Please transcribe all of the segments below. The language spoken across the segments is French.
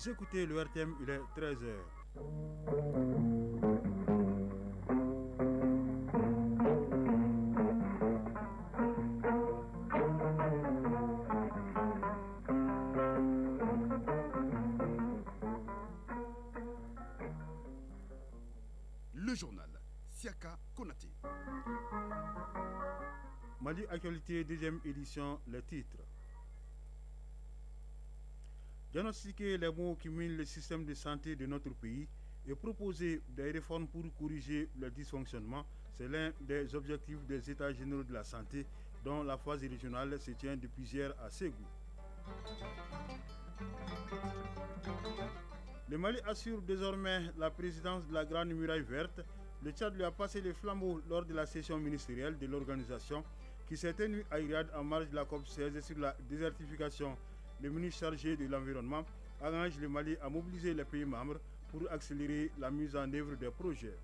Vous écoutez le RTM, il est 13h. Le journal Siaka Konaté. Mali Actualité, deuxième édition, les titres. Diagnostiquer les maux qui minent le système de santé de notre pays et proposer des réformes pour corriger le dysfonctionnement, c'est l'un des objectifs des États généraux de la santé dont la phase régionale se tient depuis hier à Ségou. Le Mali assure désormais la présidence de la Grande Muraille Verte. Le Tchad lui a passé les flambeaux lors de la session ministérielle de l'organisation qui s'est tenue à Irad en marge de la COP16 sur la désertification. Le ministre chargé de l'environnement engage le Mali à mobiliser les pays membres pour accélérer la mise en œuvre des projets.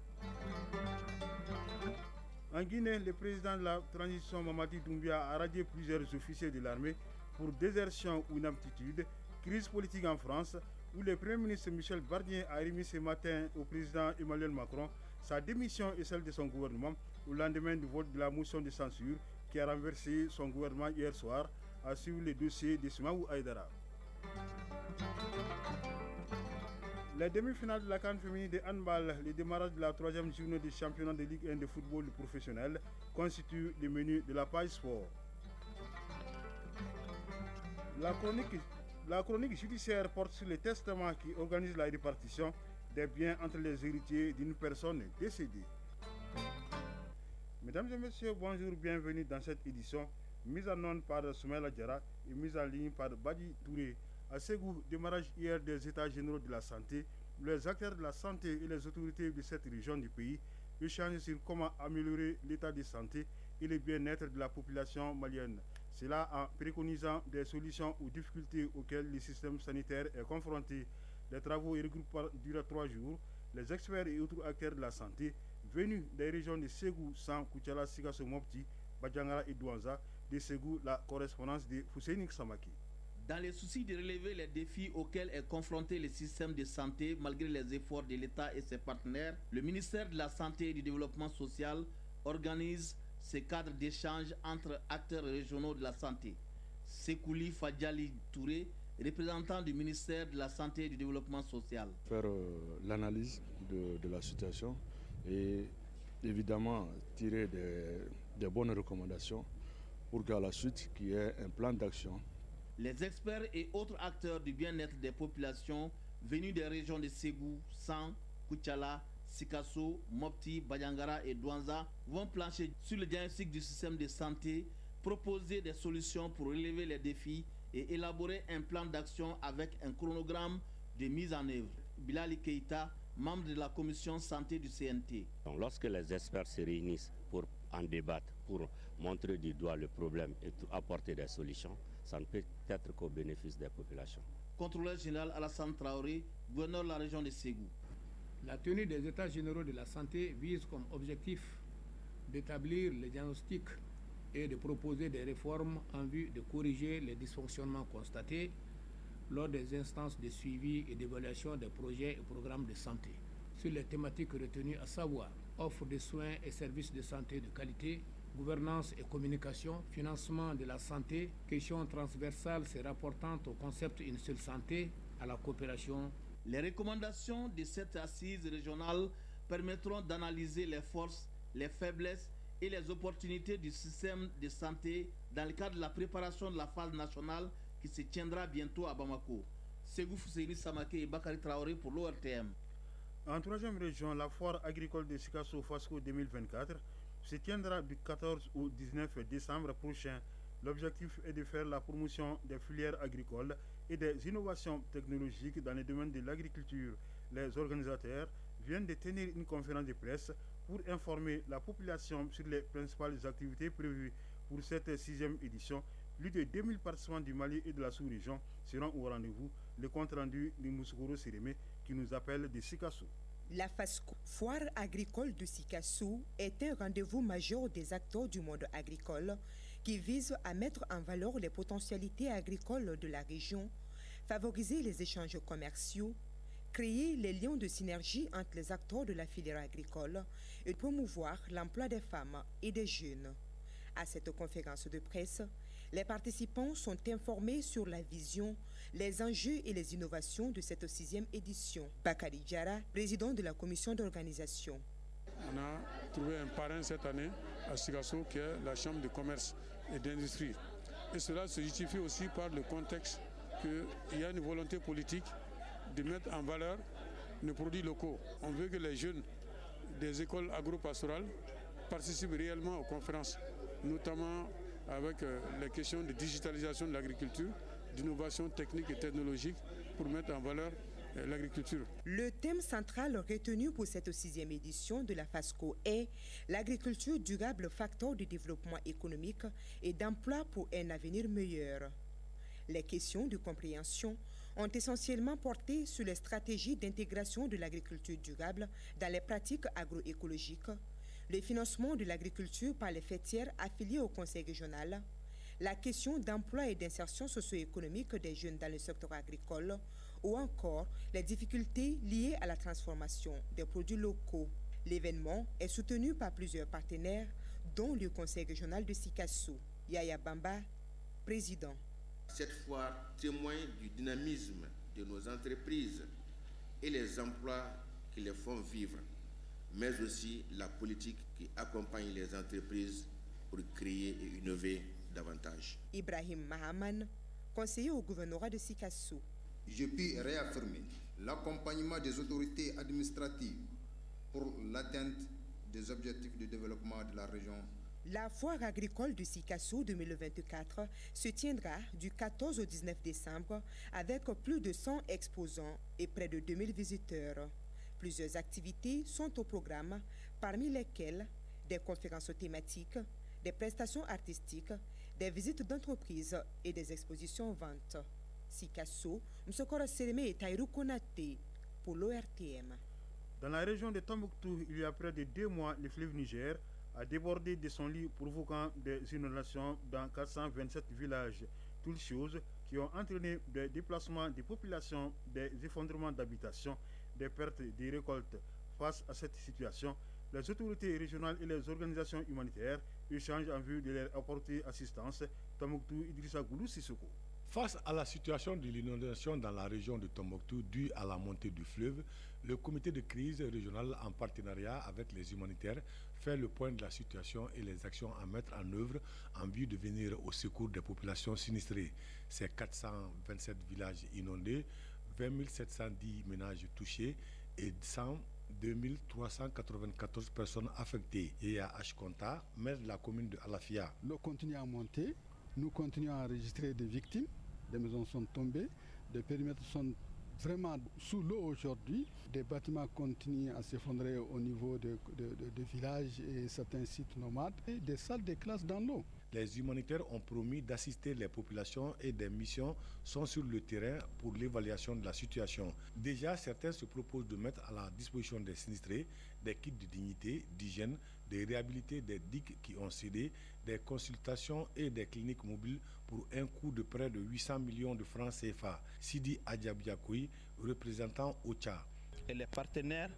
En Guinée, le président de la transition Mamadi Doumbia a radié plusieurs officiers de l'armée pour désertion ou inaptitude, crise politique en France, où le Premier ministre Michel Barnier a remis ce matin au président Emmanuel Macron sa démission et celle de son gouvernement au lendemain du vote de la motion de censure qui a renversé son gouvernement hier soir, a suivi le dossier de Soumaïla Aïdara. Les demi-finales de la CAN féminine de handball, le démarrage de la troisième journée du championnat de Ligue 1 de football professionnel constitue le menu de la page sport. La chronique judiciaire porte sur le testament qui organise la répartition des biens entre les héritiers d'une personne décédée. Mesdames et messieurs, bonjour, bienvenue dans cette édition, mise en onde par Soumaïla Diarra et mise en ligne par Badi Touré. À Ségou, démarrage hier des États généraux de la santé, les acteurs de la santé et les autorités de cette région du pays échangent sur comment améliorer l'état de santé et le bien-être de la population malienne. Cela en préconisant des solutions aux difficultés auxquelles le système sanitaire est confronté. Les travaux regroupent durant 3 jours les experts et autres acteurs de la santé venus des régions de Ségou, San, Koutiala, Sikasso, Mopti, Badjangara et Douanza. De Ségou, la correspondance de Foussénik Samaki. Dans le souci de relever les défis auxquels est confronté le système de santé malgré les efforts de l'État et ses partenaires, le ministère de la Santé et du Développement social organise ce cadre d'échange entre acteurs régionaux de la santé. Sekouli Fadjali Touré, représentant du ministère de la Santé et du Développement social. Faire l'analyse de la situation et évidemment tirer des bonnes recommandations pour qu'à la suite qu'il y ait un plan d'action. Les experts et autres acteurs du bien-être des populations venus des régions de Ségou, San, Koutiala, Sikasso, Mopti, Badjangara et Douanza vont plancher sur le diagnostic du système de santé, proposer des solutions pour relever les défis et élaborer un plan d'action avec un chronogramme de mise en œuvre. Bilali Keïta, membre de la commission santé du CNT. Donc, lorsque les experts se réunissent pour en débattre, pour montrer du doigt le problème et apporter des solutions, ça ne peut être qu'au bénéfice des populations. Contrôleur général Alassane Traoré, gouverneur de la région de Ségou. La tenue des États généraux de la santé vise comme objectif d'établir les diagnostics et de proposer des réformes en vue de corriger les dysfonctionnements constatés lors des instances de suivi et d'évaluation des projets et programmes de santé. Sur les thématiques retenues à savoir offre de soins et services de santé de qualité, gouvernance et communication, financement de la santé, questions transversales se rapportant au concept Une seule santé, à la coopération. Les recommandations de cette assise régionale permettront d'analyser les forces, les faiblesses et les opportunités du système de santé dans le cadre de la préparation de la phase nationale qui se tiendra bientôt à Bamako. Ségou Fousséni Samake et Bakary Traoré pour l'ORTM. En troisième région, la foire agricole de Sikasso Fasco 2024 se tiendra du 14 au 19 décembre prochain. L'objectif est de faire la promotion des filières agricoles et des innovations technologiques dans le domaine de l'agriculture. Les organisateurs viennent de tenir une conférence de presse pour informer la population sur les principales activités prévues pour cette 6e édition. Plus de 2000 participants du Mali et de la sous-région seront au rendez-vous. Le compte rendu de Mouskouro Sérémé qui nous appelle de Sikasso. La FASCO, foire agricole de Sikasso, est un rendez-vous majeur des acteurs du monde agricole qui vise à mettre en valeur les potentialités agricoles de la région, favoriser les échanges commerciaux, créer les liens de synergie entre les acteurs de la filière agricole et promouvoir l'emploi des femmes et des jeunes. À cette conférence de presse, les participants sont informés sur la vision, les enjeux et les innovations de cette 6e édition. Bakari Diara, président de la commission d'organisation. On a trouvé un parrain cette année à Sikasso qui est la Chambre de commerce et d'industrie. Et cela se justifie aussi par le contexte qu'il y a une volonté politique de mettre en valeur nos produits locaux. On veut que les jeunes des écoles agro-pastorales participent réellement aux conférences, notamment avec les questions de digitalisation de l'agriculture, d'innovation technique et technologique pour mettre en valeur l'agriculture. Le thème central retenu pour cette 6e édition de la FASCO est l'agriculture durable, facteur de développement économique et d'emploi pour un avenir meilleur. Les questions de compréhension ont essentiellement porté sur les stratégies d'intégration de l'agriculture durable dans les pratiques agroécologiques, le financement de l'agriculture par les fêtières affiliées au Conseil régional, la question d'emploi et d'insertion socio-économique des jeunes dans le secteur agricole, ou encore les difficultés liées à la transformation des produits locaux. L'événement est soutenu par plusieurs partenaires, dont le Conseil régional de Sikasso. Yaya Bamba, président. Cette foire témoigne du dynamisme de nos entreprises et les emplois qui les font vivre, mais aussi la politique qui accompagne les entreprises pour créer et innover davantage. Ibrahim Mahaman, conseiller au gouvernorat de Sikasso. Je puis réaffirmer l'accompagnement des autorités administratives pour l'atteinte des objectifs de développement de la région. La foire agricole de Sikasso 2024 se tiendra du 14 au 19 décembre avec plus de 100 exposants et près de 2000 visiteurs. Plusieurs activités sont au programme, parmi lesquelles des conférences thématiques, des prestations artistiques, des visites d'entreprises et des expositions-ventes. Sikasso, Msokora Sereme et Taïrou Konate pour l'ORTM. Dans la région de Tombouctou, il y a près de 2 mois, le fleuve Niger a débordé de son lit, provoquant des inondations dans 427 villages. Toutes choses qui ont entraîné des déplacements des populations, des effondrements d'habitations, des pertes des récoltes. Face à cette situation, les autorités régionales et les organisations humanitaires échangent en vue de leur apporter assistance. Tombouctou, Idrissa Goulou Sissoko. Face à la situation de l'inondation dans la région de Tombouctou due à la montée du fleuve, le comité de crise régional en partenariat avec les humanitaires fait le point de la situation et les actions à mettre en œuvre en vue de venir au secours des populations sinistrées. Ces 427 villages inondés, 20 710 ménages touchés et 102 394 personnes affectées. Et à Ashkonta, maire de la commune de Alafia. L'eau continue à monter, nous continuons à enregistrer des victimes, des maisons sont tombées, des périmètres sont vraiment sous l'eau aujourd'hui. Des bâtiments continuent à s'effondrer au niveau de villages et certains sites nomades. Et des salles de classe dans l'eau. Les humanitaires ont promis d'assister les populations et des missions sont sur le terrain pour l'évaluation de la situation. Déjà, certains se proposent de mettre à la disposition des sinistrés des kits de dignité, d'hygiène, de réhabiliter des digues qui ont cédé, des consultations et des cliniques mobiles pour un coût de près de 800 millions de francs CFA. Sidi Adjabiakoui, représentant OCHA. Et les partenaires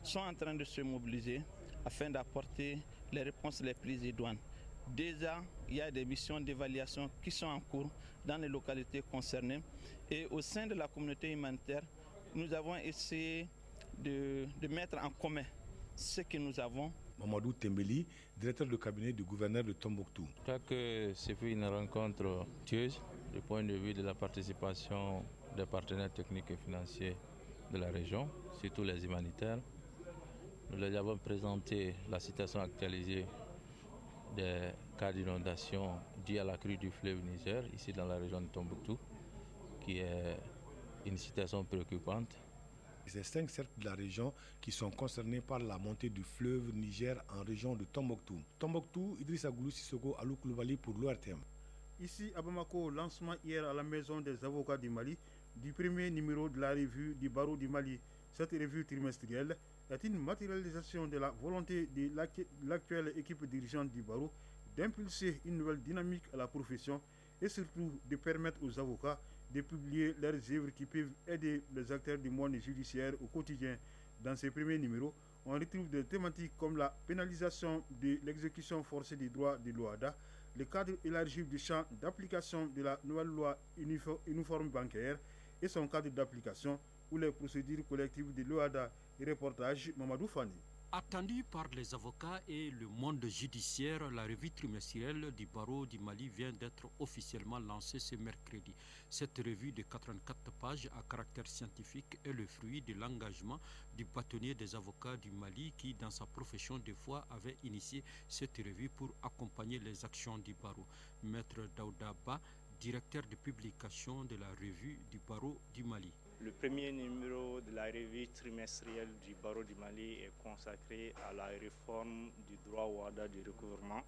sont en train de se mobiliser afin d'apporter les réponses les plus idoines. Déjà, il y a des missions d'évaluation qui sont en cours dans les localités concernées. Et au sein de la communauté humanitaire, nous avons essayé de mettre en commun ce que nous avons. Mamadou Tembeli, directeur de cabinet du gouverneur de Tombouctou. Je crois que c'est une rencontre tueuse du point de vue de la participation des partenaires techniques et financiers de la région, surtout les humanitaires. Nous leur avons présenté la situation actualisée des cas d'inondation dus à la crue du fleuve Niger, ici dans la région de Tombouctou, qui est une situation préoccupante. C'est 5 cercles de la région qui sont concernés par la montée du fleuve Niger en région de Tombouctou. Tombouctou, Idrissa Goulou Sissoko, Alou Koulibaly pour l'ORTM. Ici à Bamako, lancement hier à la maison des avocats du Mali du premier numéro de la revue du barreau du Mali. Cette revue trimestrielle est une matérialisation de la volonté de l'actuelle équipe dirigeante du barreau d'impulser une nouvelle dynamique à la profession et surtout de permettre aux avocats de publier leurs œuvres qui peuvent aider les acteurs du monde judiciaire au quotidien. Dans ces premiers numéros, on retrouve des thématiques comme la pénalisation de l'exécution forcée des droits de l'OHADA, le cadre élargi du champ d'application de la nouvelle loi uniforme bancaire et son cadre d'application ou les procédures collectives de l'OHADA. Reportage Mamadou Fani. Attendue par les avocats et le monde judiciaire, la revue trimestrielle du barreau du Mali vient d'être officiellement lancée ce mercredi. Cette revue de 84 pages à caractère scientifique est le fruit de l'engagement du bâtonnier des avocats du Mali qui, dans sa profession de foi, avait initié cette revue pour accompagner les actions du barreau. Maître Daouda Ba, directeur de publication de la revue du barreau du Mali. Le premier numéro de la revue trimestrielle du barreau du Mali est consacré à la réforme du droit OHADA du recouvrement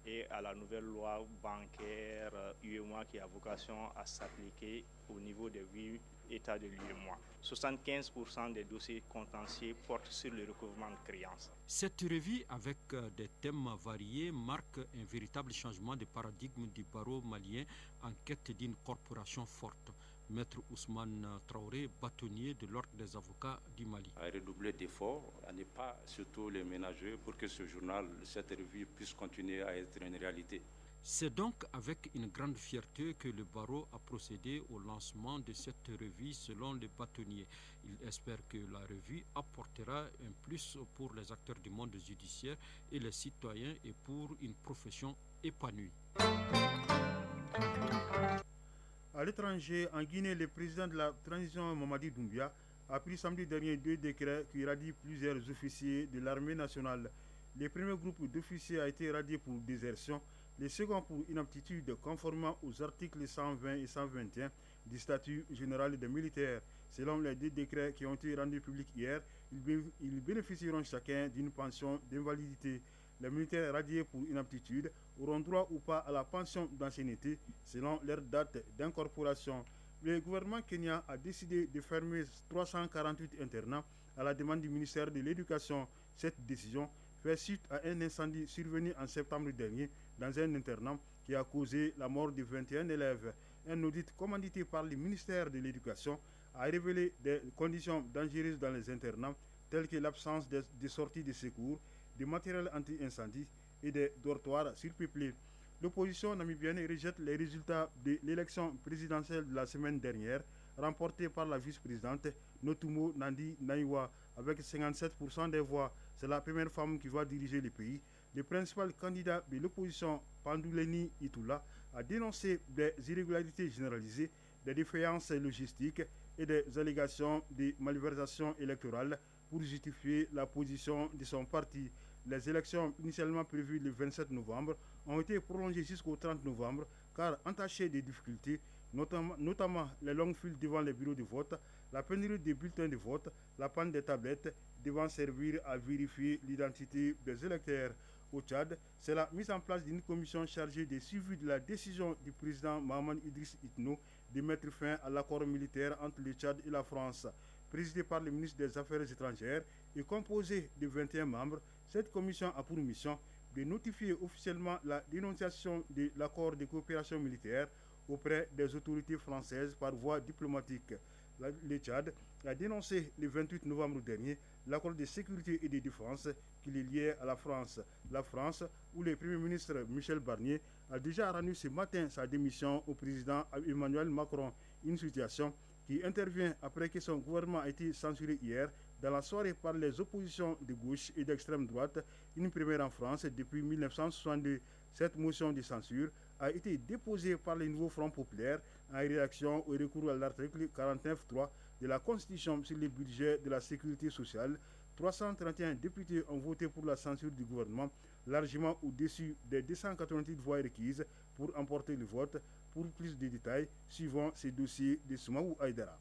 et à la nouvelle loi bancaire UEMOA qui a vocation à s'appliquer au niveau des 8 États de l'UEMOA. 75% des dossiers contentieux portent sur le recouvrement de créances. Cette revue, avec des thèmes variés, marque un véritable changement de paradigme du barreau malien en quête d'une corporation forte. Maître Ousmane Traoré, bâtonnier de l'Ordre des avocats du Mali. À redoubler d'efforts, à ne pas surtout les ménager pour que ce journal, cette revue puisse continuer à être une réalité. C'est donc avec une grande fierté que le barreau a procédé au lancement de cette revue selon les bâtonniers. Il espère que la revue apportera un plus pour les acteurs du monde judiciaire et les citoyens et pour une profession épanouie. À l'étranger, en Guinée, le président de la transition Mamadi Doumbia a pris samedi dernier 2 décrets qui radient plusieurs officiers de l'armée nationale. Le premier groupe d'officiers a été radié pour désertion, le second pour inaptitude conformément aux articles 120 et 121 du statut général des militaires. Selon les 2 décrets qui ont été rendus publics hier, ils bénéficieront chacun d'une pension d'invalidité. Les militaires radiés pour inaptitude auront droit ou pas à la pension d'ancienneté selon leur date d'incorporation. Le gouvernement kenyan a décidé de fermer 348 internats à la demande du ministère de l'Éducation. Cette décision fait suite à un incendie survenu en septembre dernier dans un internat qui a causé la mort de 21 élèves. Un audit commandité par le ministère de l'Éducation a révélé des conditions dangereuses dans les internats telles que l'absence de sorties de secours, de matériel anti-incendie et des dortoirs surpeuplés. L'opposition namibienne rejette les résultats de l'élection présidentielle de la semaine dernière, remportée par la vice-présidente Notumo Nandi Naiwa avec 57% des voix. C'est la première femme qui va diriger le pays. Le principal candidat de l'opposition, Panduleni Itula, a dénoncé des irrégularités généralisées, des défaillances logistiques et des allégations de malversation électorale pour justifier la position de son parti. Les élections initialement prévues le 27 novembre ont été prolongées jusqu'au 30 novembre car entachées de difficultés, notamment les longues files devant les bureaux de vote, la pénurie des bulletins de vote, la panne des tablettes devant servir à vérifier l'identité des électeurs. Au Tchad, c'est la mise en place d'une commission chargée de suivi de la décision du président Mahaman Idriss Itno de mettre fin à l'accord militaire entre le Tchad et la France. Présidée par le ministre des Affaires étrangères et composée de 21 membres, cette commission a pour mission de notifier officiellement la dénonciation de l'accord de coopération militaire auprès des autorités françaises par voie diplomatique. Le Tchad a dénoncé le 28 novembre dernier l'accord de sécurité et de défense qui les liait à la France. La France, où le Premier ministre Michel Barnier a déjà rendu ce matin sa démission au président Emmanuel Macron, une situation qui intervient après que son gouvernement a été censuré hier dans la soirée par les oppositions de gauche et d'extrême droite, une première en France depuis 1962. Cette motion de censure a été déposée par le nouveau Front populaire en réaction au recours à l'article 49.3 de la Constitution sur le budget de la sécurité sociale. 331 députés ont voté pour la censure du gouvernement, largement au-dessus des 288 voix requises pour emporter le vote. Pour plus de détails, suivant ces dossiers de Soumaou Aïdara.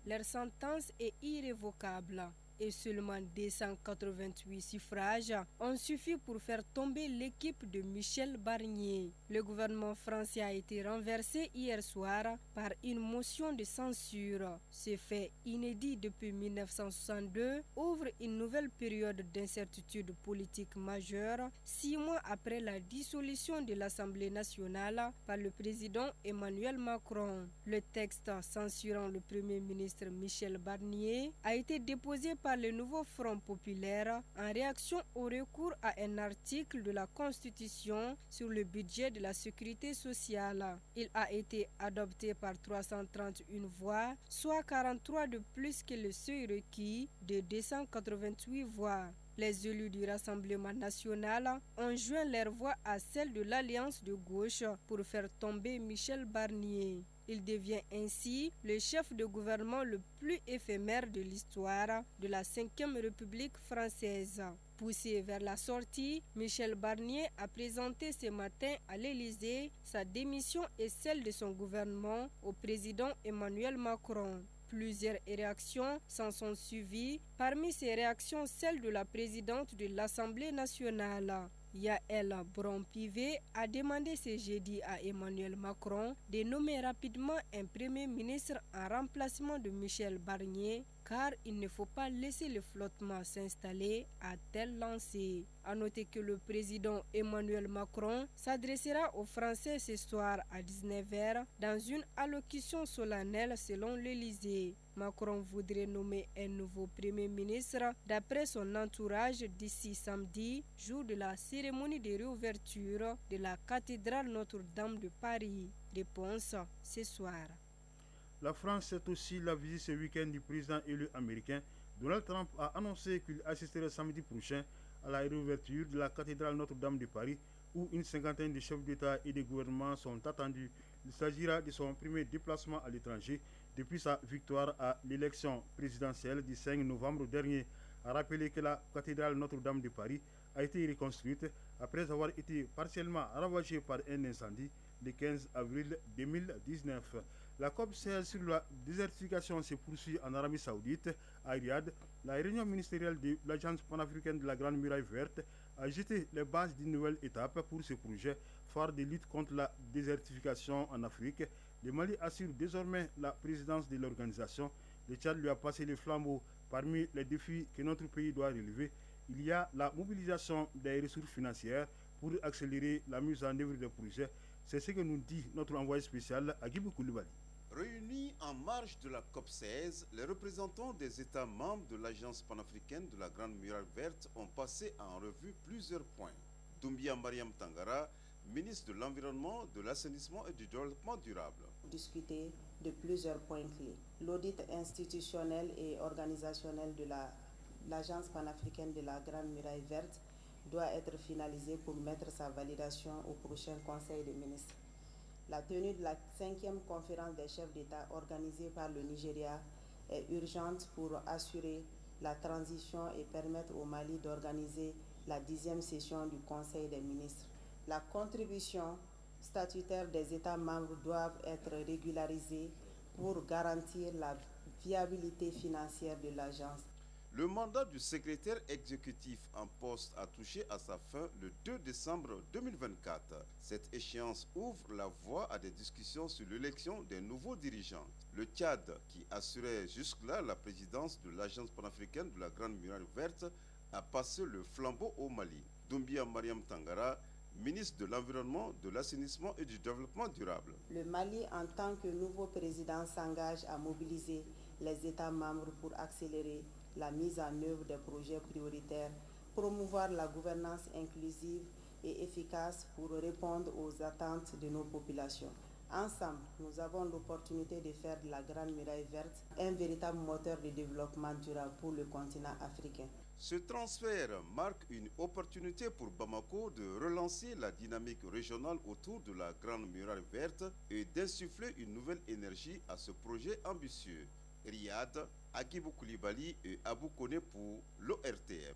Leur sentence est irrévocable. et seulement 288 suffrages ont suffi pour faire tomber l'équipe de Michel Barnier. Le gouvernement français a été renversé hier soir par une motion de censure. Ce fait inédit depuis 1962 ouvre une nouvelle période d'incertitude politique majeure, 6 mois après la dissolution de l'Assemblée nationale par le président Emmanuel Macron. Le texte censurant le Premier ministre Michel Barnier a été déposé par le nouveau Front populaire en réaction au recours à un article de la Constitution sur le budget de la sécurité sociale. Il a été adopté par 331 voix, soit 43 de plus que le seuil requis de 288 voix. Les élus du Rassemblement national ont joint leurs voix à celles de l'Alliance de gauche pour faire tomber Michel Barnier. Il devient ainsi le chef de gouvernement le plus éphémère de l'histoire de la Ve République française. Poussé vers la sortie, Michel Barnier a présenté ce matin à l'Élysée sa démission et celle de son gouvernement au président Emmanuel Macron. Plusieurs réactions s'en sont suivies. Parmi ces réactions, celle de la présidente de l'Assemblée nationale. Yael Braun-Pivet a demandé ce jeudi à Emmanuel Macron de nommer rapidement un premier ministre en remplacement de Michel Barnier, car il ne faut pas laisser le flottement s'installer à tel lancé. A noter que le président Emmanuel Macron s'adressera aux Français ce soir à 19h dans une allocution solennelle selon l'Élysée. Macron voudrait nommer un nouveau Premier ministre d'après son entourage d'ici samedi, jour de la cérémonie de réouverture de la cathédrale Notre-Dame de Paris. Réponse ce soir. La France, c'est aussi la visite ce week-end du président élu américain. Donald Trump a annoncé qu'il assisterait samedi prochain à la réouverture de la cathédrale Notre-Dame de Paris, où une cinquantaine de chefs d'État et de gouvernement sont attendus. Il s'agira de son premier déplacement à l'étranger depuis sa victoire à l'élection présidentielle du 5 novembre dernier. A rappelé que la cathédrale Notre-Dame de Paris a été reconstruite après avoir été partiellement ravagée par un incendie le 15 avril 2019. La COP16 sur la désertification se poursuit en Arabie Saoudite, à Riyad. La réunion ministérielle de l'Agence panafricaine de la Grande Muraille Verte a jeté les bases d'une nouvelle étape pour ce projet phare de lutte contre la désertification en Afrique. Le Mali assure désormais la présidence de l'organisation. Le Tchad lui a passé le flambeau. Parmi les défis que notre pays doit relever, il y a la mobilisation des ressources financières pour accélérer la mise en œuvre des projets. C'est ce que nous dit notre envoyé spécial Agibou Koulibaly. Réunis en marge de la COP16, les représentants des États membres de l'Agence panafricaine de la Grande Muraille Verte ont passé en revue plusieurs points. Doumbia Mariam Tangara, ministre de l'Environnement, de l'Assainissement et du Développement durable. Discuter de plusieurs points clés. L'audit institutionnel et organisationnel de l'Agence panafricaine de la Grande Muraille Verte doit être finalisé pour mettre sa validation au prochain Conseil des ministres. La tenue de la 5e conférence des chefs d'État organisée par le Nigeria est urgente pour assurer la transition et permettre au Mali d'organiser la 10e session du Conseil des ministres. La contribution statutaire des États membres doit être régularisée pour garantir la viabilité financière de l'agence. Le mandat du secrétaire exécutif en poste a touché à sa fin le 2 décembre 2024. Cette échéance ouvre la voie à des discussions sur l'élection des nouveaux dirigeants. Le Tchad, qui assurait jusque-là la présidence de l'Agence panafricaine de la Grande Muraille Verte, a passé le flambeau au Mali. Doumbia Mariam Tangara, ministre de l'Environnement, de l'Assainissement et du Développement durable. Le Mali, en tant que nouveau président, s'engage à mobiliser les États membres pour accélérer la mise en œuvre des projets prioritaires, promouvoir la gouvernance inclusive et efficace pour répondre aux attentes de nos populations. Ensemble, nous avons l'opportunité de faire de la Grande Muraille Verte un véritable moteur de développement durable pour le continent africain. Ce transfert marque une opportunité pour Bamako de relancer la dynamique régionale autour de la Grande Muraille Verte et d'insuffler une nouvelle énergie à ce projet ambitieux. Riyad, Agibou Koulibaly et Abou Kone pour l'ORTF.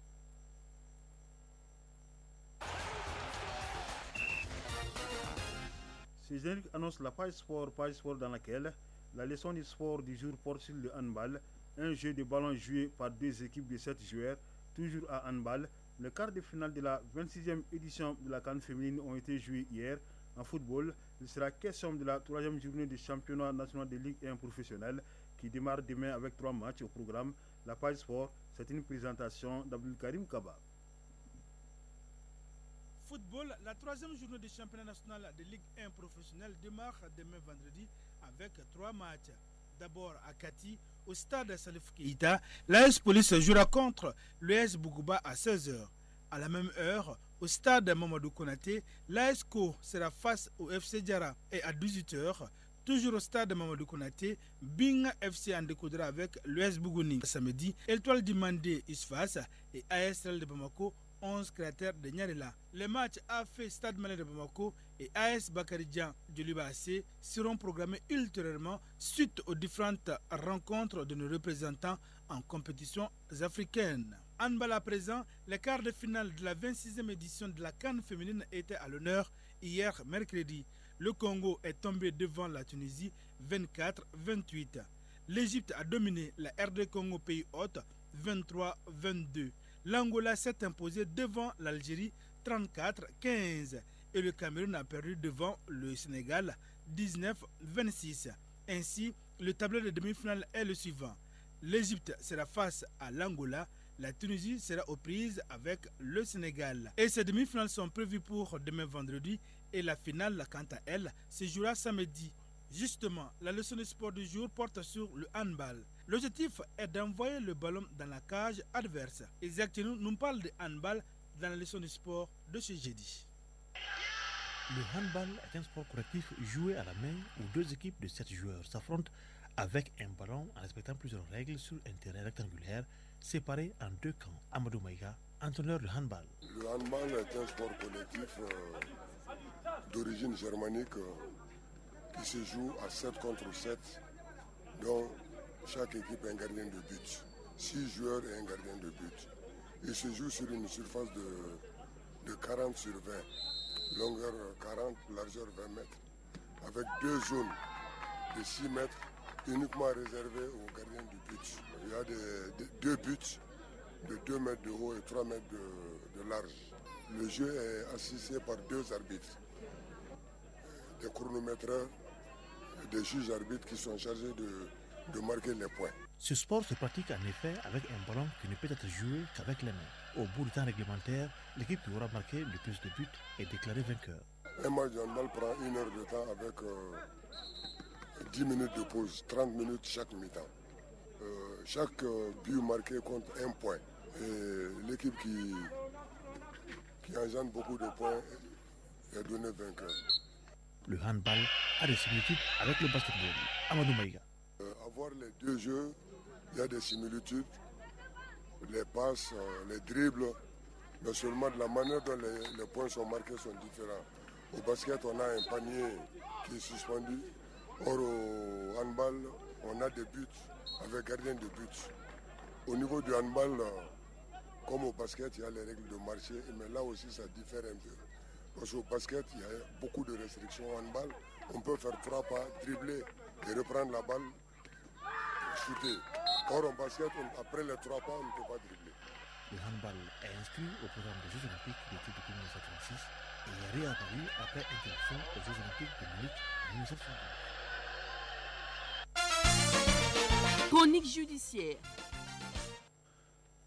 Ce générique annonce la page sport dans laquelle la leçon du sport du jour porte sur le handball. un jeu de ballon joué par deux équipes de 7 joueurs, toujours à handball. Les quarts de finale de la 26e édition de la CAN féminine ont été joués hier. En football, il sera question de la 3e journée du championnat national de Ligue 1 professionnelle qui démarre demain avec 3 matchs au programme. La page sport, c'est une présentation d'Abdul Karim Kaba. Football, la 3e journée du championnat national de Ligue 1 professionnelle démarre demain vendredi avec 3 matchs. D'abord à Kati, au stade Salif Keïta, l'AS Police jouera contre l'US Bougouba à 16h. À la même heure, au stade Mamadou Konaté, l'AS Co sera face au FC Diara. Et à 18h, toujours au stade Mamadou Konaté, Bing FC en découdra avec l'US Bougouni. Samedi, Étoile du Mandé Isfas et AS Real de Bamako 11 cratères de Nyarela. Les matchs AFC Stade Malien de Bamako et AS Bakaridjan de l'UBAC seront programmés ultérieurement suite aux différentes rencontres de nos représentants en compétitions africaines. Handball à présent, les quarts de finale de la 26e édition de la CAN féminine étaient à l'honneur hier mercredi. Le Congo est tombé devant la Tunisie 24-28. L'Égypte a dominé la RD Congo pays hôte 23-22. L'Angola s'est imposé devant l'Algérie 34-15 et le Cameroun a perdu devant le Sénégal 19-26. Ainsi, le tableau de demi-finale est le suivant. L'Égypte sera face à l'Angola, la Tunisie sera aux prises avec le Sénégal. Et ces demi-finales sont prévues pour demain vendredi et la finale, quant à elle, se jouera samedi. Justement, la leçon de sport du jour porte sur le handball. L'objectif est d'envoyer le ballon dans la cage adverse. Isaac Tchenou nous parle de handball dans la leçon de sport de ce jeudi. Le handball est un sport collectif joué à la main où deux équipes de 7 joueurs s'affrontent avec un ballon en respectant plusieurs règles sur un terrain rectangulaire séparé en 2 camps. Amadou Maïga, entraîneur de handball. Le handball est un sport collectif d'origine germanique qui se joue à 7 contre 7, dont chaque équipe a un gardien de but. 6 joueurs et un gardien de but. Il se joue sur une surface de 40 sur 20, longueur 40, largeur 20 mètres, avec 2 zones de 6 mètres uniquement réservées aux gardiens du but. Il y a 2 buts de 2 mètres de haut et 3 mètres de large. Le jeu est assisté par 2 arbitres, des chronométreurs, des juges arbitres qui sont chargés de marquer les points. Ce sport se pratique en effet avec un ballon qui ne peut être joué qu'avec les mains. Au bout du temps réglementaire, l'équipe qui aura marqué le plus de buts est déclarée vainqueur. Un match de handball prend 1 heure de temps avec 10 minutes de pause, 30 minutes chaque mi-temps. Chaque but marqué compte 1 point. Et l'équipe qui engendre beaucoup de points est donnée vainqueur. Le handball a des similitudes avec le basketball. Amadou Maïga. Avoir les 2 jeux, il y a des similitudes. Les passes, les dribbles, mais seulement de la manière dont les points sont marqués sont différents. Au basket, on a un panier qui est suspendu. Or, au handball, on a des buts avec gardien de but. Au niveau du handball, comme au basket, il y a les règles de marché, mais là aussi, ça diffère un peu. Parce qu'au basket, il y a beaucoup de restrictions au handball. On peut faire 3 pas, dribbler et reprendre la balle, shooter. Or, en basket, après les 3 pas, on ne peut pas dribbler. Le handball est inscrit au programme des Jeux Olympiques d'été depuis 1936 et est réapparu après interruption aux Jeux Olympiques de Munich en 1972. Chronique judiciaire.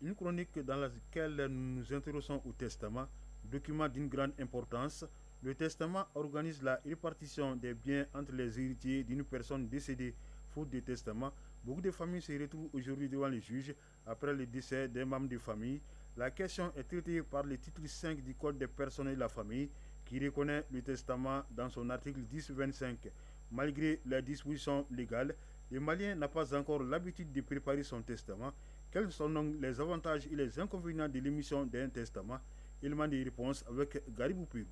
Une chronique dans laquelle nous nous intéressons au testament, document d'une grande importance. Le testament organise la répartition des biens entre les héritiers d'une personne décédée. Faute de testament, beaucoup de familles se retrouvent aujourd'hui devant les juges après le décès d'un membre de famille. La question est traitée par le titre 5 du Code des personnes et de la famille qui reconnaît le testament dans son article 10-25. Malgré les dispositions légales, le Malien n'a pas encore l'habitude de préparer son testament. Quels sont donc les avantages et les inconvénients de l'émission d'un testament? Il m'a des réponses avec Garibou Pérou.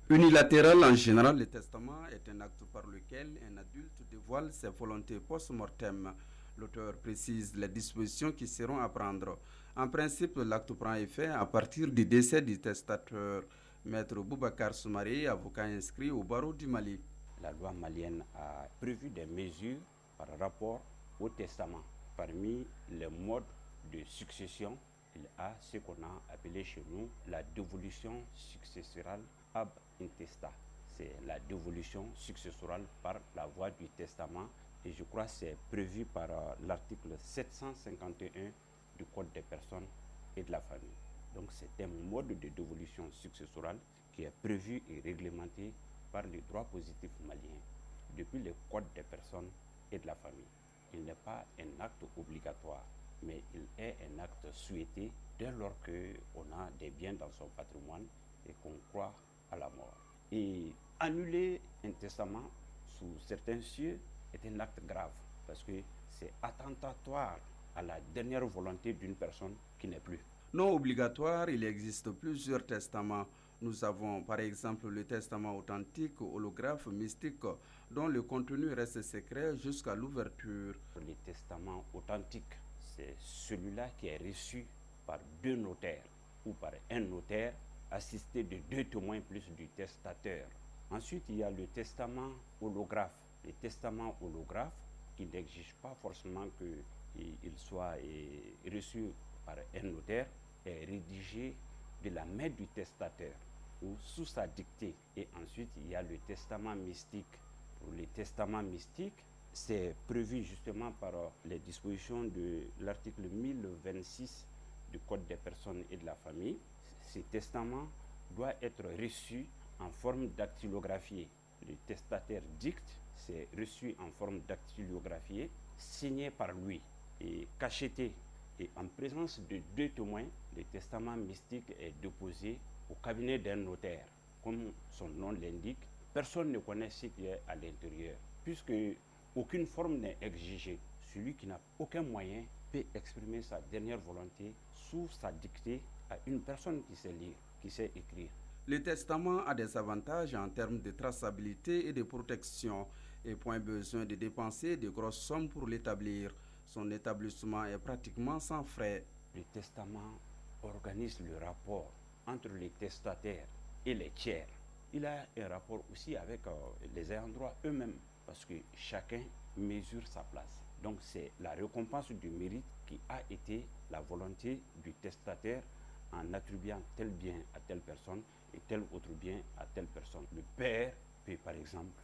Unilatéral en général, le testament est un acte par lequel un adulte dévoile ses volontés post-mortem. L'auteur précise les dispositions qui seront à prendre. En principe, l'acte prend effet à partir du décès du testateur. Maître Boubacar Soumaré, avocat inscrit au barreau du Mali. La loi malienne a prévu des mesures par rapport au testament. parmi les modes de succession, il y a ce qu'on a appelé chez nous la dévolution successorale ab intesta. C'est la dévolution successorale par la voie du testament et je crois que c'est prévu par l'article 751 du Code des personnes et de la famille. Donc c'est un mode de dévolution successorale qui est prévu et réglementé par le droit positif malien depuis le Code des personnes et de la famille. Il n'est pas un acte obligatoire, mais il est un acte souhaité dès lors qu'on a des biens dans son patrimoine et qu'on croit à la mort. Et annuler un testament sous certains cieux est un acte grave parce que c'est attentatoire à la dernière volonté d'une personne qui n'est plus. Non obligatoire, il existe plusieurs testaments. Nous avons par exemple le testament authentique, holographe, mystique, dont le contenu reste secret jusqu'à l'ouverture. Le testament authentique, c'est celui-là qui est reçu par 2 notaires ou par un notaire assisté de 2 témoins plus du testateur. Ensuite, il y a le testament holographe. Le testament holographe qui n'exige pas forcément qu'il soit reçu par un notaire est rédigé de la main du testateur ou sous sa dictée. Et ensuite, il y a le testament mystique. Pour le testament mystique, c'est prévu justement par les dispositions de l'article 1026 du Code des personnes et de la famille. Ce testament doit être reçu en forme dactylographiée. Le testataire dicte, c'est reçu en forme dactylographiée, signé par lui et cacheté. Et en présence de 2 témoins, le testament mystique est déposé au cabinet d'un notaire. Comme son nom l'indique, personne ne connaît ce qui est à l'intérieur, puisque aucune forme n'est exigée. Celui qui n'a aucun moyen peut exprimer sa dernière volonté sous sa dictée à une personne qui sait lire, qui sait écrire. Le testament a des avantages en termes de traçabilité et de protection, et point besoin de dépenser de grosses sommes pour l'établir. Son établissement est pratiquement sans frais. Le testament organise le rapport entre les testataires et les tiers. Il a un rapport aussi avec les ayants droit eux-mêmes, parce que chacun mesure sa place. Donc c'est la récompense du mérite qui a été la volonté du testataire en attribuant tel bien à telle personne et tel autre bien à telle personne. Le père peut par exemple,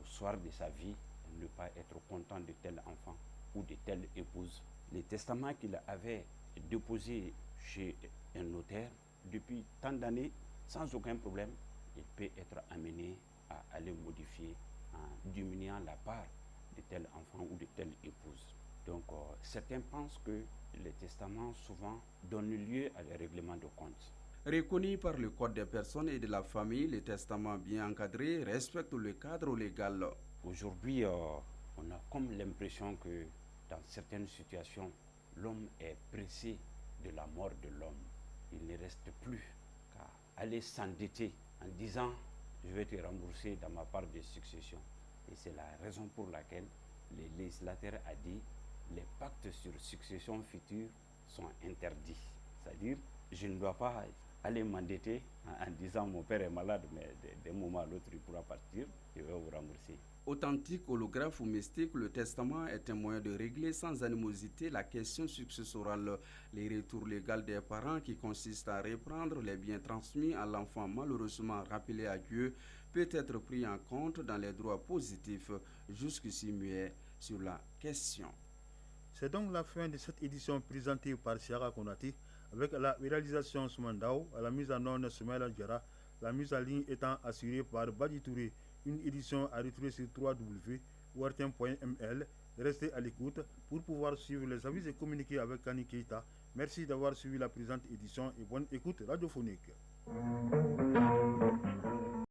au soir de sa vie, ne pas être content de tel enfant ou de telle épouse. Les testaments qu'il avait déposés chez un notaire depuis tant d'années, sans aucun problème, il peut être amené à aller modifier en diminuant la part de tel enfant ou de telle épouse. Donc certains pensent que les testaments souvent donnent lieu à des règlements de comptes. Reconnu par le Code des personnes et de la famille, les testaments bien encadrés respectent le cadre légal. Aujourd'hui, on a comme l'impression que dans certaines situations, l'homme est pressé de la mort de l'homme. Il ne reste plus qu'à aller s'endetter en disant « je vais te rembourser dans ma part de succession ». Et c'est la raison pour laquelle les législateurs ont dit les pactes sur succession future sont interdits. C'est-à-dire, je ne dois pas aller m'endetter en disant mon père est malade, mais d'un moment à l'autre il pourra partir, je vais vous rembourser. Authentique, holographe ou mystique, le testament est un moyen de régler sans animosité la question successorale. Les retours légaux des parents qui consistent à reprendre les biens transmis à l'enfant malheureusement rappelé à Dieu peut être pris en compte dans les droits positifs, jusqu'ici muets sur la question. C'est donc la fin de cette édition présentée par Siara Konati avec la réalisation Soumandao, à la mise en onde Soumaïla Djara, la mise en ligne étant assurée par Badi Touré. Une édition à retrouver sur www.wartien.ml. Restez à l'écoute pour pouvoir suivre les avis et communiquer avec Kani Keita. Merci d'avoir suivi la présente édition et bonne écoute radiophonique.